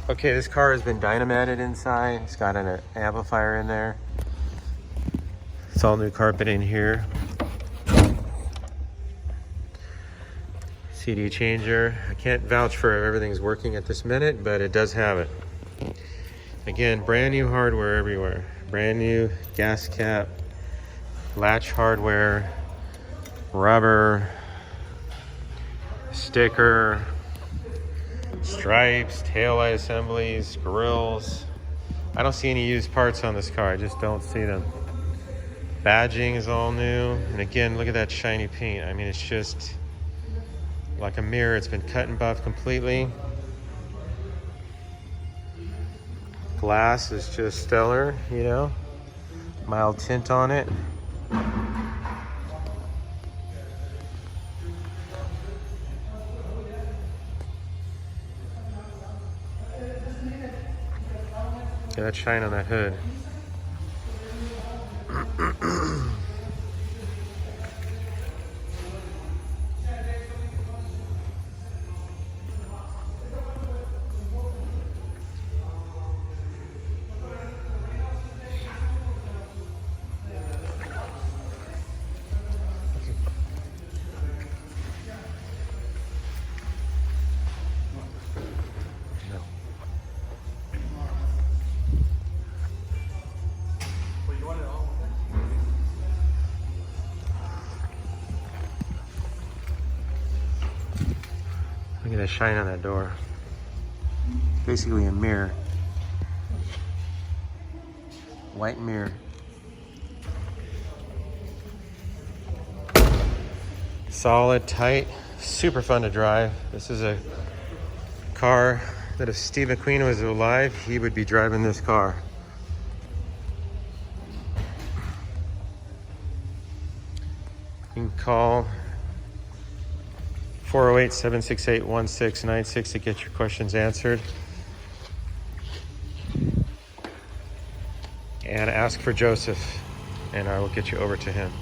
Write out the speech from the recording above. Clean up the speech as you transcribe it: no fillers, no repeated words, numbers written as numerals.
Okay, this car has been dynamited inside. It's got an amplifier in there. It's all new carpet in here. CD changer. I can't vouch for everything's working at this minute, but it does have it. Again, brand new hardware everywhere. Brand new gas cap, latch hardware, rubber, sticker, stripes, taillight assemblies, grills. I don't see any used parts on this car. I just don't see them. Badging is all new. And again, look at that shiny paint. I mean, it's just like a mirror. It's been cut and buffed completely. Glass is just stellar, you know. Mild tint on it. Yeah, that shine on that hood. Look at that shine on that door. Basically a mirror. White mirror. Solid, tight, super fun to drive. This is a car that if Steve McQueen was alive, he would be driving this car. You can call 408-768-1696 to get your questions answered. And ask for Joseph, and I will get you over to him.